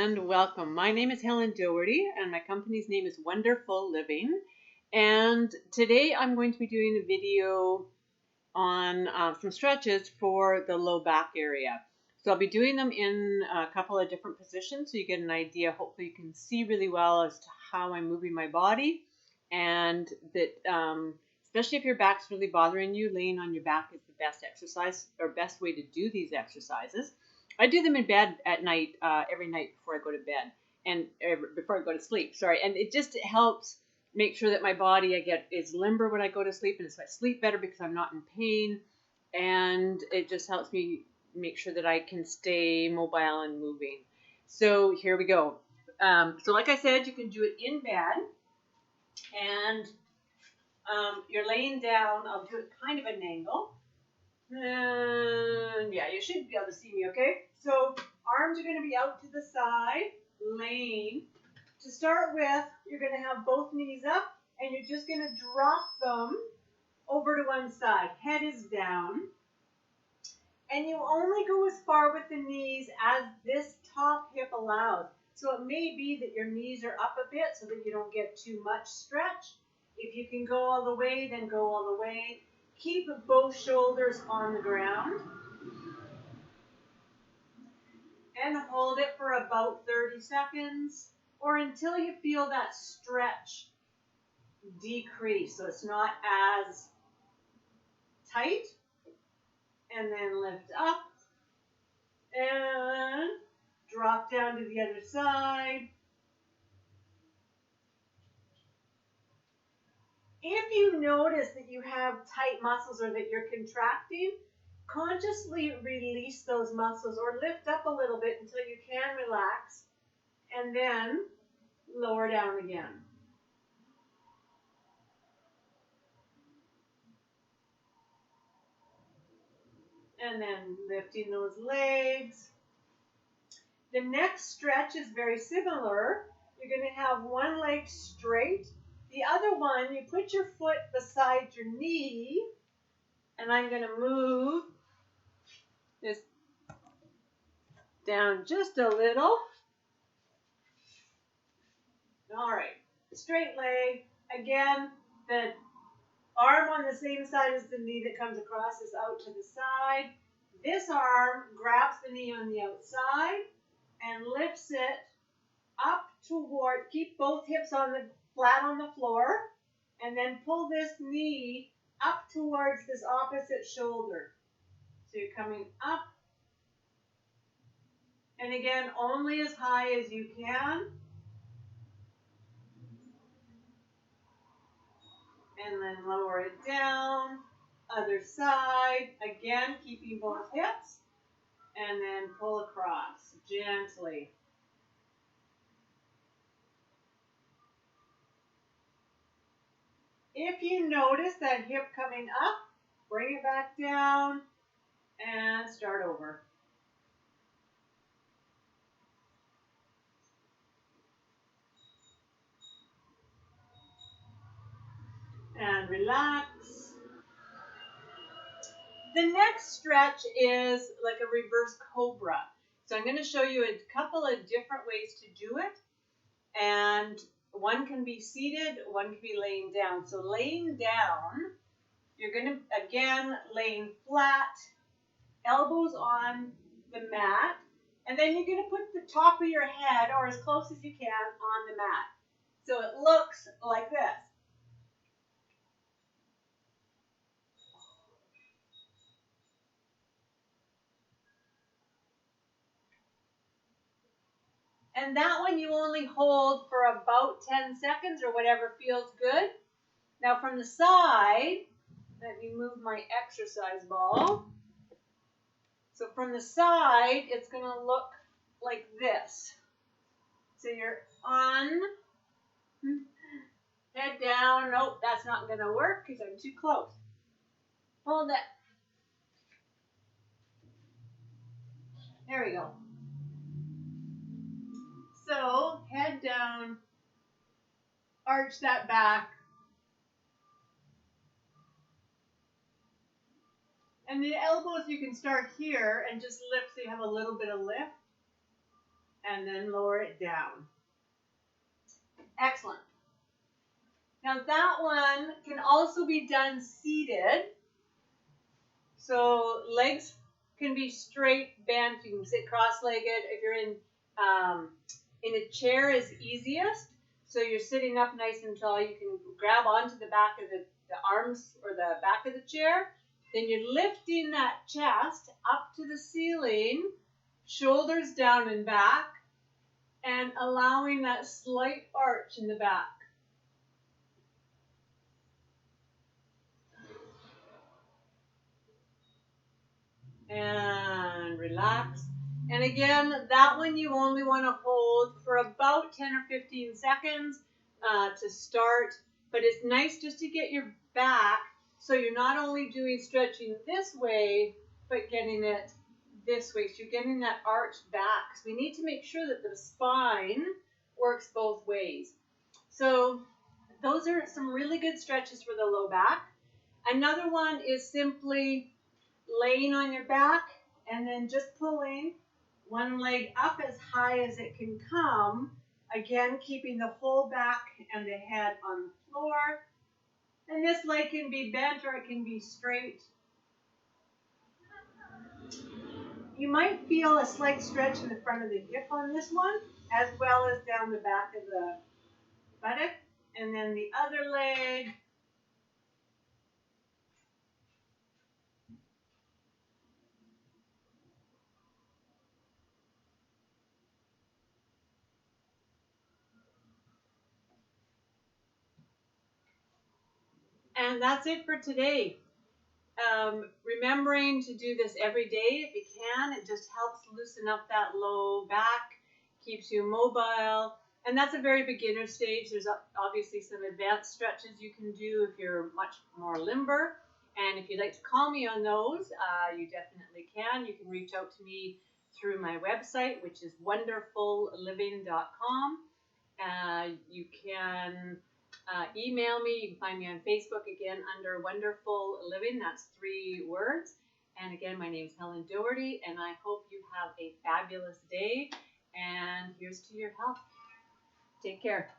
and welcome. My name is Helen Doherty and my company's name is Wonderful Living. And today I'm going to be doing a video on some stretches for the low back area. So I'll be doing them in a couple of different positions so you get an idea. Hopefully you can see really well as to how I'm moving my body, and that especially if your back's really bothering you, laying on your back is the best exercise or best way to do these exercises. I do them in bed at night, every night before I go to bed and before I go to sleep. Sorry, and it just helps make sure that my body is limber when I go to sleep, and so I sleep better because I'm not in pain, and it just helps me make sure that I can stay mobile and moving. So here we go. So like I said, you can do it in bed, and you're laying down. I'll do it kind of an angle. And yeah, you should be able to see me, okay? So arms are going to be out to the side, laying. To start with, you're going to have both knees up, and you're just going to drop them over to one side. Head is down. And you only go as far with the knees as this top hip allows. So it may be that your knees are up a bit so that you don't get too much stretch. If you can go all the way, then go all the way. Keep both shoulders on the ground. And hold it for about 30 seconds or until you feel that stretch decrease so it's not as tight. And then lift up and drop down to the other side. If you notice that you have tight muscles or that you're contracting, consciously release those muscles or lift up a little bit until you can relax, and then lower down again. And then lifting those legs. The next stretch is very similar. You're going to have one leg straight. The other one, you put your foot beside your knee, and I'm going to move this down just a little. All right, straight leg. Again, the arm on the same side as the knee that comes across is out to the side. This arm grabs the knee on the outside and lifts it up toward, keep both hips flat on the floor, and then pull this knee up towards this opposite shoulder. So you're coming up, and again, only as high as you can. And then lower it down, other side, again, keeping both hips, and then pull across gently. If you notice that hip coming up, bring it back down and start over. And relax. The next stretch is like a reverse cobra. So I'm going to show you a couple of different ways to do it. And one can be seated, one can be laying down. So laying down, you're going to, again, laying flat, elbows on the mat. And then you're going to put the top of your head, or as close as you can, on the mat. So it looks like this. And that one you only hold for about 10 seconds or whatever feels good. Now from the side, let me move my exercise ball. So from the side, it's going to look like this. So you're on, head down. Nope, that's not going to work because I'm too close. Hold that. There we go. So head down, arch that back. And the elbows, you can start here and just lift so you have a little bit of lift. and then lower it down. Excellent. Now that one can also be done seated. So legs can be straight, bent. You can sit cross-legged. If you're in a chair is easiest. So you're sitting up nice and tall. You can grab onto the back of the arms or the back of the chair. Then you're lifting that chest up to the ceiling, shoulders down and back, and allowing that slight arch in the back. And relax. And again, that one you only want to hold for about 10 or 15 seconds to start. But it's nice just to get your back so you're not only doing stretching this way, but getting it this way. So you're getting that arch back. So we need to make sure that the spine works both ways. So those are some really good stretches for the low back. Another one is simply laying on your back and then just pulling one leg up as high as it can come. Again, keeping the whole back and the head on the floor. And this leg can be bent or it can be straight. You might feel a slight stretch in the front of the hip on this one, as well as down the back of the buttock. And then the other leg. And that's it for today. Remembering to do this every day if you can. It just helps loosen up that low back, keeps you mobile. And that's a very beginner stage. There's obviously some advanced stretches you can do if you're much more limber. And if you'd like to call me on those, you definitely can. You can reach out to me through my website, which is wonderfulliving.com. You can email me. You can find me on Facebook again under Wonderful Living. That's 3 words. And again, my name is Helen Doherty, and I hope you have a fabulous day. And here's to your health. Take care.